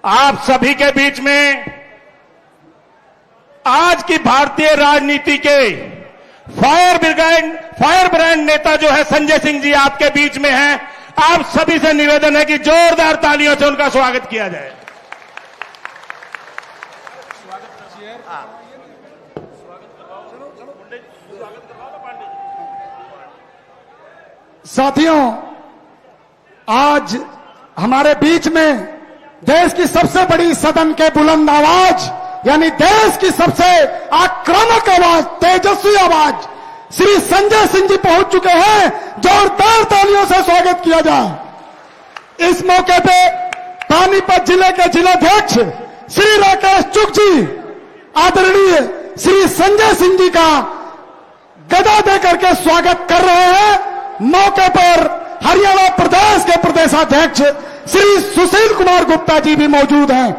आप सभी के बीच में आज की भारतीय राजनीति के फायर ब्रांड नेता जो है संजय सिंह जी आपके बीच में हैं। आप सभी से निवेदन है कि जोरदार तालियों से उनका स्वागत किया जाए। साथियों, आज हमारे बीच में देश की सबसे बड़ी सदन के बुलंद आवाज यानी देश की सबसे आक्रामक आवाज, तेजस्वी आवाज श्री संजय सिंह जी पहुंच चुके हैं। जोरदार तालियों से स्वागत किया जाए। इस मौके पे पानीपत जिले के जिलाध्यक्ष श्री राकेश चुग जी आदरणीय श्री संजय सिंह जी का गदा देकर के स्वागत कर रहे हैं। मौके पर हरियाणा प्रदेश के प्रदेशाध्यक्ष श्री सुशील कुमार गुप्ता जी भी मौजूद हैं।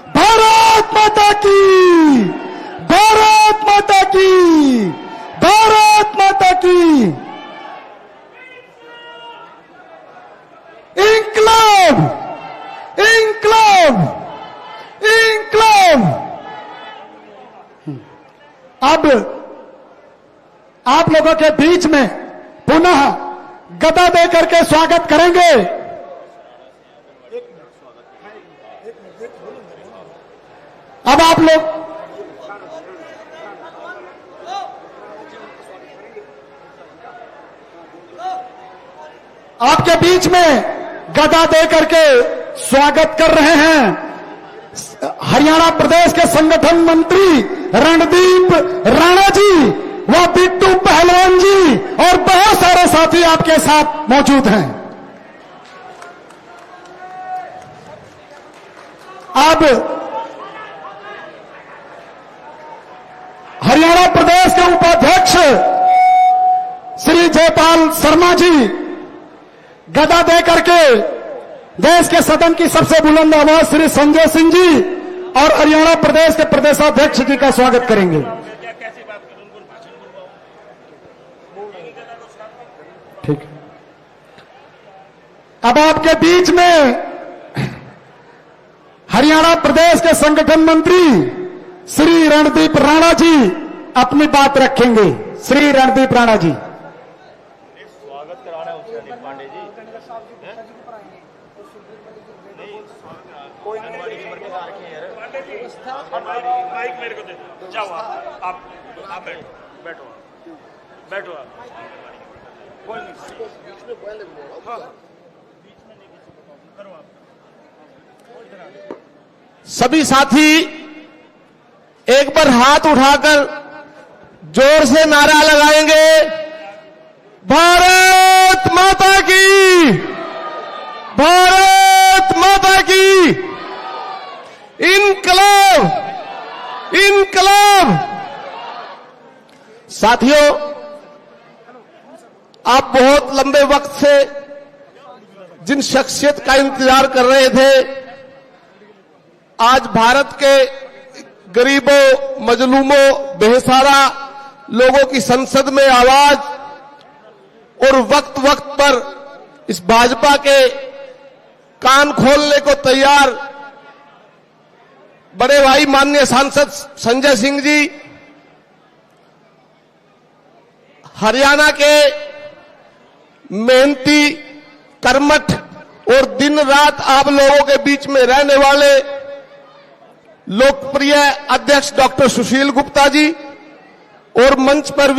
भारत माता की, भारत माता की, भारत माता की। इंकलाब, इंकलाब, इंकलाब। अब आप लोगों के बीच में पुनः गदा देकर के स्वागत करेंगे अब आप लोग आपके बीच में गदा दे करके स्वागत कर रहे हैं हरियाणा प्रदेश के संगठन मंत्री रणदीप राणा जी व बिट्टू पहलवान जी और बहुत सारे साथी आपके साथ मौजूद हैं। अब हरियाणा प्रदेश के उपाध्यक्ष श्री जयपाल शर्मा जी गदा दे करके देश के सदन की सबसे बुलंद आवाज श्री संजय सिंह जी और हरियाणा प्रदेश के प्रदेशाध्यक्ष जी का स्वागत करेंगे। ठीक। अब आपके बीच में हरियाणा प्रदेश के संगठन मंत्री श्री रणदीप राणा जी अपनी बात रखेंगे। श्री रणदीप राणा जी। स्वागत कराना है उसका पांडे जी। कोई आंगनबाड़ी की वर्कर आ रखी है यार। पांडे जी माइक मेरे को दे दो। जाओ आप बैठो बैठो आप। कोई नहीं बीच में पहले बोलो। बीच में नहीं किसी को करो आप। सभी साथी एक बार हाथ उठाकर जोर से नारा लगाएंगे, भारत माता की, भारत माता की, इनकलाब, इनकलाब। साथियों, आप बहुत लंबे वक्त से जिन शख्सियत का इंतजार कर रहे थे, आज भारत के गरीबों, मजलूमों, बेसहारा लोगों की संसद में आवाज और वक्त वक्त पर इस भाजपा के कान खोलने को तैयार बड़े भाई माननीय सांसद संजय सिंह जी, हरियाणा के मेहनती, कर्मठ और दिन रात आप लोगों के बीच में रहने वाले लोकप्रिय अध्यक्ष डॉक्टर सुशील गुप्ता जी और मंच पर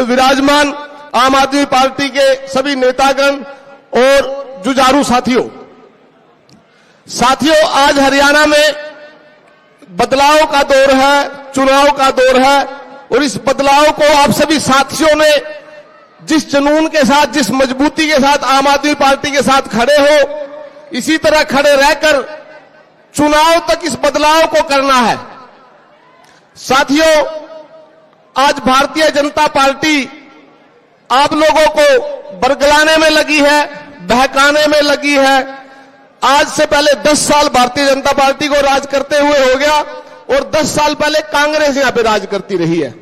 विराजमान आम आदमी पार्टी के सभी नेतागण और जुझारू साथियों, आज हरियाणा में बदलाव का दौर है, चुनाव का दौर है और इस बदलाव को आप सभी साथियों ने जिस जुनून के साथ, जिस मजबूती के साथ आम आदमी पार्टी के साथ खड़े हो, इसी तरह खड़े रहकर चुनाव तक इस बदलाव को करना है। साथियों, आज भारतीय जनता पार्टी आप लोगों को बरगलाने में लगी है, बहकाने में लगी है। आज से पहले 10 साल भारतीय जनता पार्टी को राज करते हुए हो गया और 10 साल पहले कांग्रेस यहां पे राज करती रही है।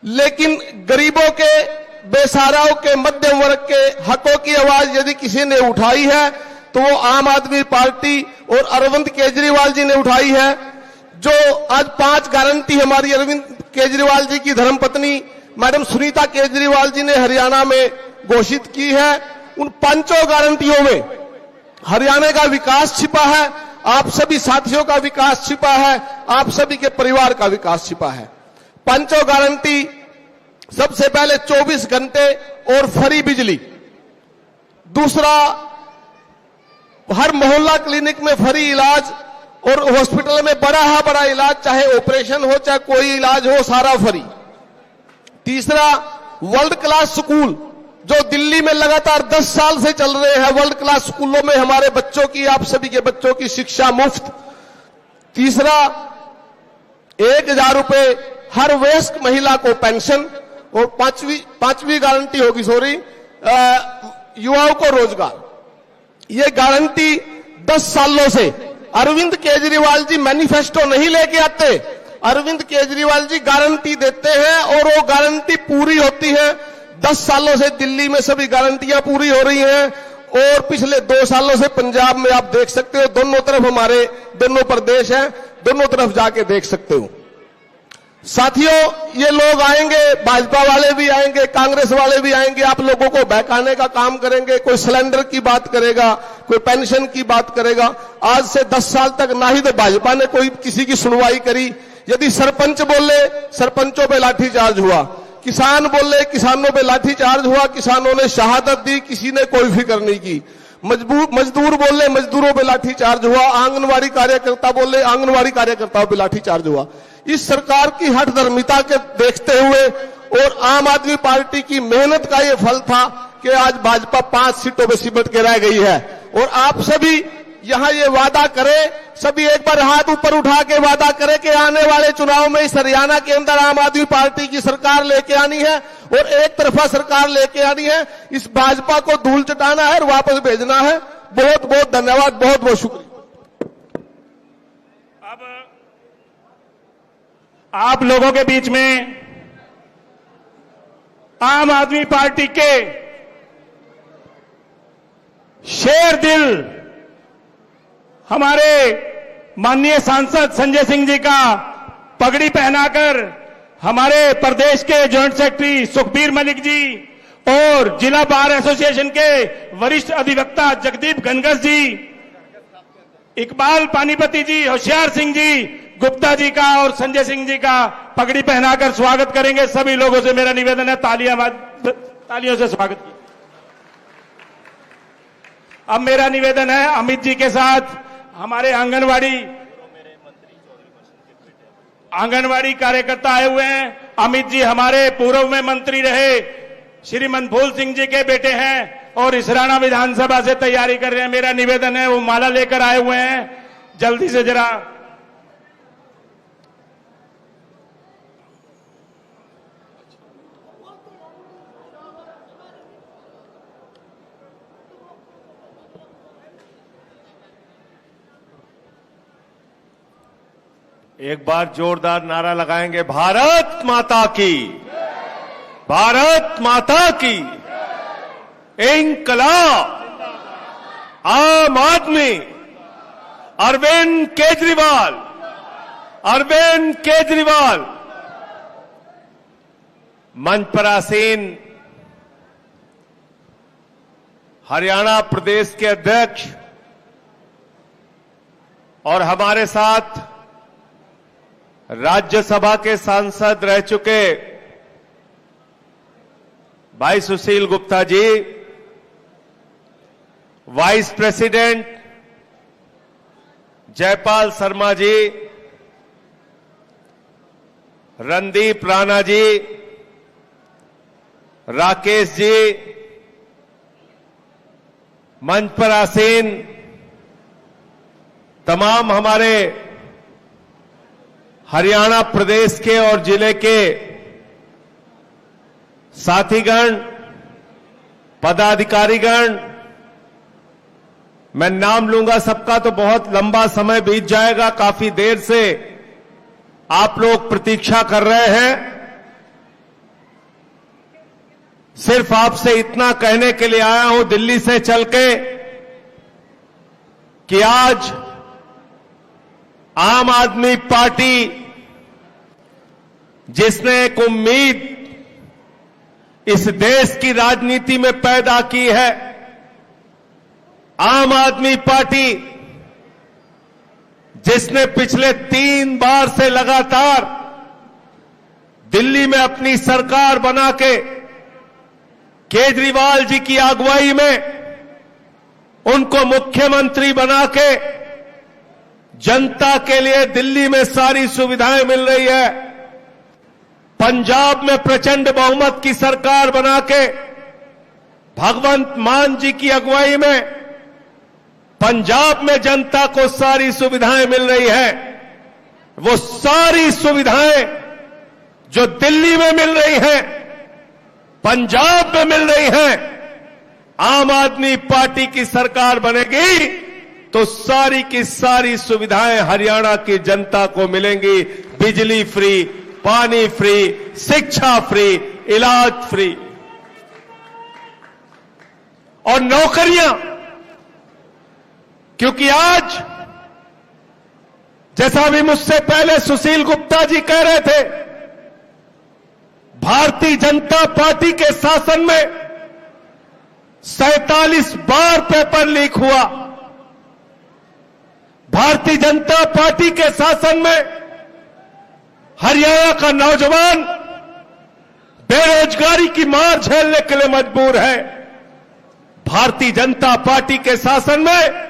लेकिन गरीबों के, बेसहाराओं के, मध्यम वर्ग के हकों की आवाज यदि किसी ने उठाई है तो वो आम आदमी पार्टी और अरविंद केजरीवाल जी ने उठाई है। जो आज 5 गारंटी हमारी अरविंद केजरीवाल जी की धर्मपत्नी मैडम सुनीता केजरीवाल जी ने हरियाणा में घोषित की है, उन 5 गारंटियों में हरियाणा का विकास छिपा है, आप सभी साथियों का विकास छिपा है, आप सभी के परिवार का विकास छिपा है। 5 गारंटी, सबसे पहले 24 घंटे और फ्री बिजली। दूसरा, हर मोहल्ला क्लिनिक में फ्री इलाज और हॉस्पिटल में बड़ा इलाज, चाहे ऑपरेशन हो चाहे कोई इलाज हो, सारा फ्री। तीसरा, वर्ल्ड क्लास स्कूल जो दिल्ली में लगातार 10 साल से चल रहे हैं, वर्ल्ड क्लास स्कूलों में हमारे बच्चों की, आप सभी के बच्चों की शिक्षा मुफ्त। तीसरा, 1000 रुपए हर वयस्क महिला को पेंशन। और पांचवी गारंटी होगी, युवाओं को रोजगार। ये गारंटी 10 सालों से अरविंद केजरीवाल जी मैनिफेस्टो नहीं लेके आते, अरविंद केजरीवाल जी गारंटी देते हैं और वो गारंटी पूरी होती है। 10 सालों से दिल्ली में सभी गारंटियां पूरी हो रही हैं और पिछले 2 सालों से पंजाब में आप देख सकते हो, दोनों तरफ हमारे दोनों प्रदेश हैं, दोनों तरफ जाके देख सकते हो। साथियों, ये लोग आएंगे, भाजपा वाले भी आएंगे, कांग्रेस वाले भी आएंगे, आप लोगों को बहकाने का काम करेंगे। कोई सिलेंडर की बात करेगा, कोई पेंशन की बात करेगा। आज से 10 साल तक ना ही तो भाजपा ने कोई किसी की सुनवाई करी। यदि सरपंच बोले, सरपंचों पे लाठीचार्ज हुआ, किसान बोले, किसानों पे लाठीचार्ज हुआ, किसानों ने शहादत दी, किसी ने कोई फिक्र नहीं की। मजदूर बोले, मजदूरों पे लाठीचार्ज हुआ, आंगनवाड़ी कार्यकर्ता बोले, आंगनवाड़ी कार्यकर्ताओं पे लाठीचार्ज हुआ। इस सरकार की हठधर्मिता के देखते हुए और आम आदमी पार्टी की मेहनत का ये फल था कि आज भाजपा 5 सीटों पे सिमट के रह गई है। और आप सभी यहां ये वादा करें, सभी एक बार हाथ ऊपर उठा के वादा करें कि आने वाले चुनाव में इस हरियाणा के अंदर आम आदमी पार्टी की सरकार लेके आनी है और एक तरफा सरकार लेके आनी है। इस भाजपा को धूल चटाना है और वापस भेजना है। बहुत बहुत धन्यवाद, बहुत बहुत शुक्रिया। अब आप लोगों के बीच में आम आदमी पार्टी के शेर दिल हमारे माननीय सांसद संजय सिंह जी का पगड़ी पहनाकर हमारे प्रदेश के जॉइंट सेक्रेटरी सुखबीर मलिक जी और जिला बार एसोसिएशन के वरिष्ठ अधिवक्ता जगदीप गनगस जी, इकबाल पानीपति जी, होशियार सिंह जी, गुप्ता जी का और संजय सिंह जी का पगड़ी पहनाकर स्वागत करेंगे। सभी लोगों से मेरा निवेदन है, तालियों से स्वागत कीजिए। अब मेरा निवेदन है, अमित जी के साथ हमारे आंगनवाड़ी कार्यकर्ता आए हुए हैं। अमित जी हमारे पूर्व में मंत्री रहे, श्री मनफूल सिंह जी के बेटे हैं और इसराना विधानसभा से तैयारी कर रहे हैं। मेरा निवेदन है, वो माला लेकर आए हुए हैं, जल्दी से जरा एक बार जोरदार नारा लगाएंगे, भारत माता की, भारत माता की, इंकलाब, आम आदमी, अरविंद केजरीवाल, अरविंद केजरीवाल। मंच पर आसीन हरियाणा प्रदेश के अध्यक्ष और हमारे साथ राज्यसभा के सांसद रह चुके भाई सुशील गुप्ता जी, वाइस प्रेसिडेंट जयपाल शर्मा जी, रणदीप राणा जी, राकेश जी, मंच पर आसीन तमाम हमारे हरियाणा प्रदेश के और जिले के साथीगण, पदाधिकारीगण, मैं नाम लूंगा सबका तो बहुत लंबा समय बीत जाएगा, काफी देर से आप लोग प्रतीक्षा कर रहे हैं। सिर्फ आपसे इतना कहने के लिए आया हूं, दिल्ली से चल के कि आज आम आदमी पार्टी जिसने एक उम्मीद इस देश की राजनीति में पैदा की है, आम आदमी पार्टी जिसने पिछले 3 बार से लगातार दिल्ली में अपनी सरकार बना के केजरीवाल जी की अगुवाई में उनको मुख्यमंत्री बना के जनता के लिए दिल्ली में सारी सुविधाएं मिल रही है, पंजाब में प्रचंड बहुमत की सरकार बना के भगवंत मान जी की अगुवाई में पंजाब में जनता को सारी सुविधाएं मिल रही है, वो सारी सुविधाएं जो दिल्ली में मिल रही हैं, पंजाब में मिल रही हैं, आम आदमी पार्टी की सरकार बनेगी तो सारी की सारी सुविधाएं हरियाणा की जनता को मिलेंगी। बिजली फ्री, पानी फ्री, शिक्षा फ्री, इलाज फ्री और नौकरियां। क्योंकि आज जैसा अभी मुझसे पहले सुशील गुप्ता जी कह रहे थे, भारतीय जनता पार्टी के शासन में 47 बार पेपर लीक हुआ। भारतीय जनता पार्टी के शासन में हरियाणा का नौजवान बेरोजगारी की मार झेलने के लिए मजबूर है। भारतीय जनता पार्टी के शासन में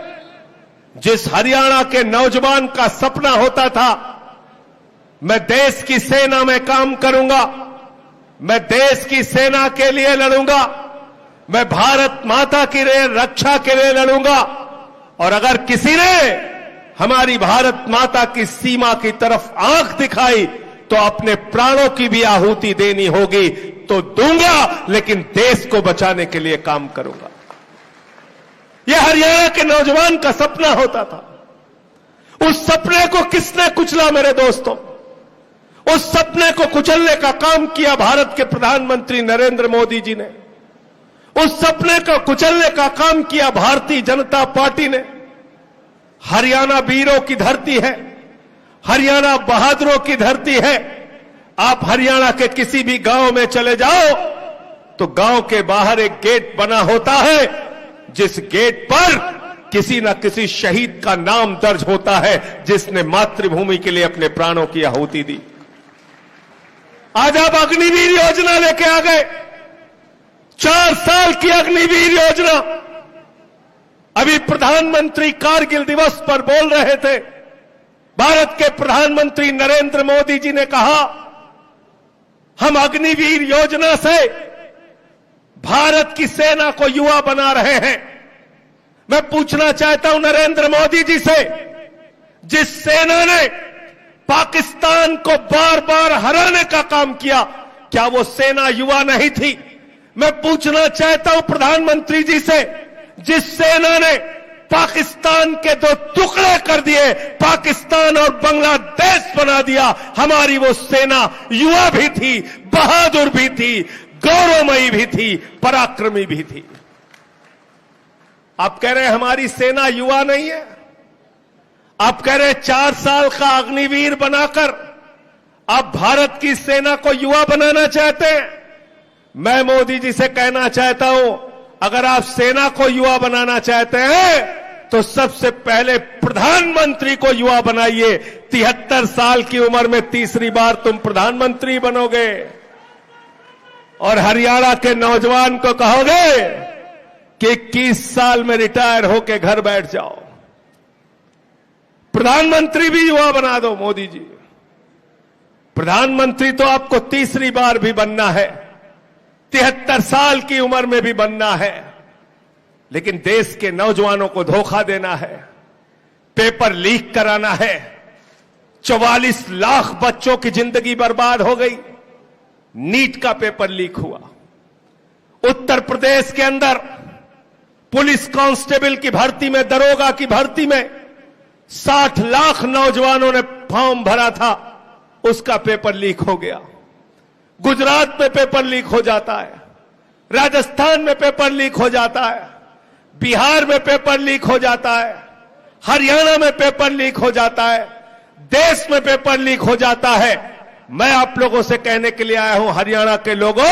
जिस हरियाणा के नौजवान का सपना होता था, मैं देश की सेना में काम करूंगा, मैं देश की सेना के लिए लड़ूंगा, मैं भारत माता की रक्षा के लिए लड़ूंगा, और अगर किसी ने हमारी भारत माता की सीमा की तरफ आंख दिखाई तो अपने प्राणों की भी आहुति देनी होगी तो दूंगा, लेकिन देश को बचाने के लिए काम करूंगा। यह हरियाणा के नौजवान का सपना होता था। उस सपने को किसने कुचला मेरे दोस्तों? उस सपने को कुचलने का काम किया भारत के प्रधानमंत्री नरेंद्र मोदी जी ने। उस सपने को कुचलने का काम किया भारतीय जनता पार्टी ने। हरियाणा वीरों की धरती है, हरियाणा बहादुरों की धरती है। आप हरियाणा के किसी भी गांव में चले जाओ तो गांव के बाहर एक गेट बना होता है, जिस गेट पर किसी न किसी शहीद का नाम दर्ज होता है जिसने मातृभूमि के लिए अपने प्राणों की आहुति दी। आज आप अग्निवीर योजना लेके आ गए, 4 साल की अग्निवीर योजना। अभी प्रधानमंत्री कारगिल दिवस पर बोल रहे थे, भारत के प्रधानमंत्री नरेंद्र मोदी जी ने कहा हम अग्निवीर योजना से भारत की सेना को युवा बना रहे हैं। मैं पूछना चाहता हूं नरेंद्र मोदी जी से, जिस सेना ने पाकिस्तान को बार बार हराने का काम किया, क्या वो सेना युवा नहीं थी? मैं पूछना चाहता हूं प्रधानमंत्री जी से, जिस सेना ने पाकिस्तान के 2 टुकड़े कर दिए, पाकिस्तान और बांग्लादेश बना दिया, हमारी वो सेना युवा भी थी, बहादुर भी थी, गौरवमयी भी थी, पराक्रमी भी थी। आप कह रहे हैं हमारी सेना युवा नहीं है? आप कह रहे हैं 4 साल का अग्निवीर बनाकर आप भारत की सेना को युवा बनाना चाहते हैं? मैं मोदी जी से कहना चाहता हूं, अगर आप सेना को युवा बनाना चाहते हैं तो सबसे पहले प्रधानमंत्री को युवा बनाइए। 73 साल की उम्र में तीसरी बार तुम प्रधानमंत्री बनोगे और हरियाणा के नौजवान को कहोगे कि 21 साल में रिटायर होकर घर बैठ जाओ। प्रधानमंत्री भी युवा बना दो मोदी जी। प्रधानमंत्री तो आपको तीसरी बार भी बनना है, 73 साल की उम्र में भी बनना है, लेकिन देश के नौजवानों को धोखा देना है, पेपर लीक कराना है। 44 लाख बच्चों की जिंदगी बर्बाद हो गई। नीट का पेपर लीक हुआ। उत्तर प्रदेश के अंदर पुलिस कांस्टेबल की भर्ती में, दरोगा की भर्ती में 60 लाख नौजवानों ने फॉर्म भरा था, उसका पेपर लीक हो गया। गुजरात में पेपर लीक हो जाता है, राजस्थान में पेपर लीक हो जाता है, बिहार में पेपर लीक हो जाता है, हरियाणा में पेपर लीक हो जाता है, देश में पेपर लीक हो जाता है। मैं आप लोगों से कहने के लिए आया हूं, हरियाणा के लोगों,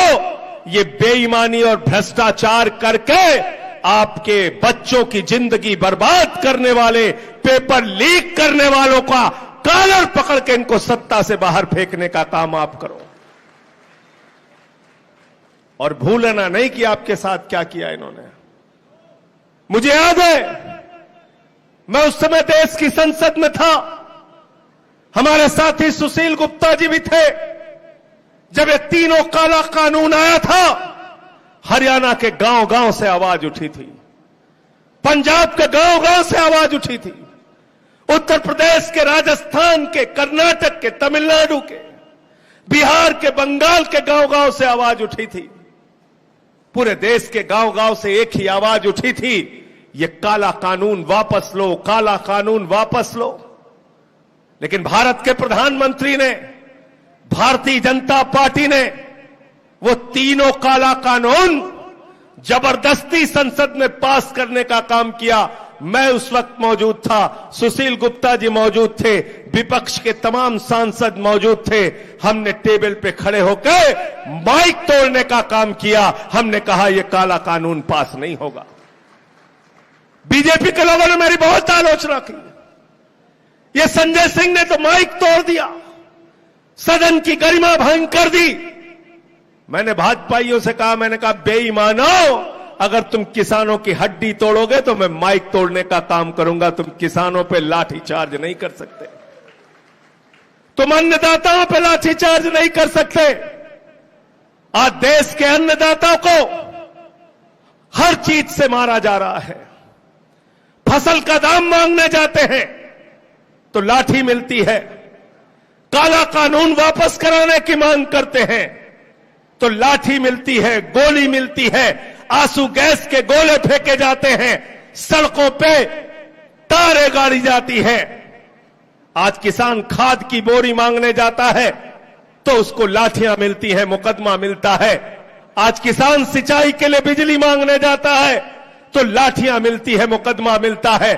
ये बेईमानी और भ्रष्टाचार करके आपके बच्चों की जिंदगी बर्बाद करने वाले, पेपर लीक करने वालों का कॉलर पकड़ के इनको सत्ता से बाहर फेंकने का काम आप करो। और भूलना नहीं कि आपके साथ क्या किया इन्होंने। मुझे याद है, मैं उस समय देश की संसद में था, हमारे साथी सुशील गुप्ता जी भी थे। जब ये तीनों काला कानून आया था, हरियाणा के गांव गांव से आवाज उठी थी, पंजाब के गांव गांव से आवाज उठी थी, उत्तर प्रदेश के, राजस्थान के, कर्नाटक के, तमिलनाडु के, बिहार के, बंगाल के गांव गांव से आवाज उठी थी। पूरे देश के गांव गांव से एक ही आवाज उठी थी, ये काला कानून वापस लो, काला कानून वापस लो। लेकिन भारत के प्रधानमंत्री ने, भारतीय जनता पार्टी ने वो तीनों काला कानून जबरदस्ती संसद में पास करने का काम किया। मैं उस वक्त मौजूद था, सुशील गुप्ता जी मौजूद थे, विपक्ष के तमाम सांसद मौजूद थे। हमने टेबल पे खड़े होकर माइक तोड़ने का काम किया। हमने कहा यह काला कानून पास नहीं होगा। बीजेपी के लोगों ने मेरी बहुत आलोचना की। ये संजय सिंह ने तो माइक तोड़ दिया, सदन की गरिमा भंग कर दी। मैंने भाजपाइयों से कहा, मैंने कहा बेईमानो, अगर तुम किसानों की हड्डी तोड़ोगे तो मैं माइक तोड़ने का काम करूंगा। तुम किसानों पे लाठी चार्ज नहीं कर सकते, तुम अन्नदाताओं पे लाठी चार्ज नहीं कर सकते। आज देश के अन्नदाताओं को हर चीज से मारा जा रहा है। फसल का दाम मांगने जाते हैं तो लाठी मिलती है, काला कानून वापस कराने की मांग करते हैं तो लाठी मिलती है, गोली मिलती है, आंसू गैस के गोले फेंके जाते हैं, सड़कों पे तारे गाड़ी जाती है। आज किसान खाद की बोरी मांगने जाता है तो उसको लाठियां मिलती हैं, मुकदमा मिलता है। आज किसान सिंचाई के लिए बिजली मांगने जाता है तो लाठियां मिलती है, मुकदमा मिलता है।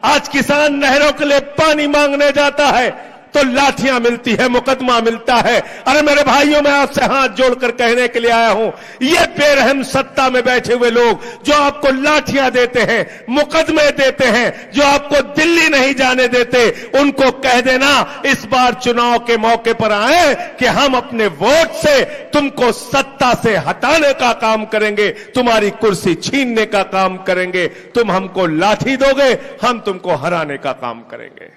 आज किसान नहरों के लिए पानी मांगने जाता है तो लाठियां मिलती है, मुकदमा मिलता है। अरे मेरे भाइयों, मैं आपसे हाथ जोड़कर कहने के लिए आया हूं, ये बेरहम सत्ता में बैठे हुए लोग जो आपको लाठियां देते हैं, मुकदमे देते हैं, जो आपको दिल्ली नहीं जाने देते, उनको कह देना इस बार चुनाव के मौके पर आए कि हम अपने वोट से तुमको सत्ता से हटाने का काम करेंगे, तुम्हारी कुर्सी छीनने का काम करेंगे। तुम हमको लाठी दोगे, हम तुमको हराने का काम करेंगे।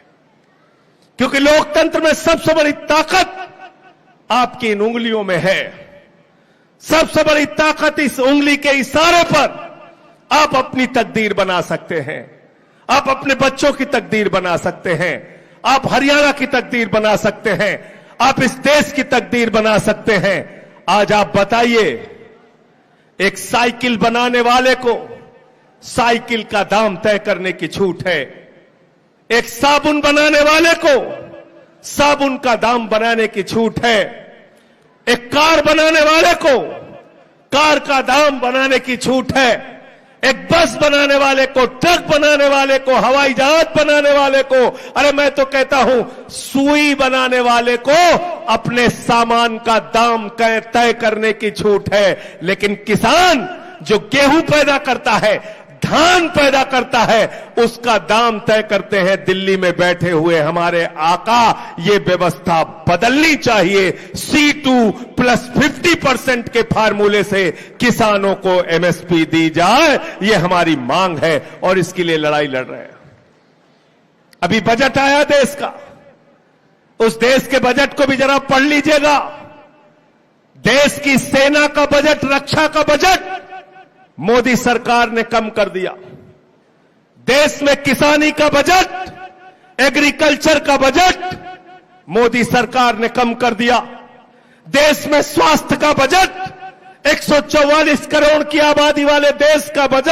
क्योंकि लोकतंत्र में सबसे बड़ी ताकत आपकी इन उंगलियों में है। सबसे बड़ी ताकत इस उंगली के इशारे पर आप अपनी तकदीर बना सकते हैं, आप अपने बच्चों की तकदीर बना सकते हैं, आप हरियाणा की तकदीर बना सकते हैं, आप इस देश की तकदीर बना सकते हैं। आज आप बताइए, एक साइकिल बनाने वाले को साइकिल का दाम तय करने की छूट है, एक साबुन बनाने वाले को साबुन का दाम बनाने की छूट है, एक कार बनाने वाले को कार का दाम बनाने की छूट है, एक बस बनाने वाले को, ट्रक बनाने वाले को, हवाई जहाज बनाने वाले को, अरे मैं तो कहता हूं सुई बनाने वाले को अपने सामान का दाम तय करने की छूट है। लेकिन किसान जो गेहूं पैदा करता है, धान पैदा करता है, उसका दाम तय करते हैं दिल्ली में बैठे हुए हमारे आका। ये व्यवस्था बदलनी चाहिए। C2 प्लस 50% के फार्मूले से किसानों को MSP दी जाए, ये हमारी मांग है और इसके लिए लड़ाई लड़ रहे हैं। अभी बजट आया देश का, उस देश के बजट को भी जरा पढ़ लीजिएगा। देश की सेना का बजट, रक्षा का बजट मोदी सरकार ने कम कर दिया। देश में किसानी का बजट, एग्रीकल्चर का बजट मोदी सरकार ने कम कर दिया। देश में स्वास्थ्य का बजट, 144 करोड़ की आबादी वाले देश का बजट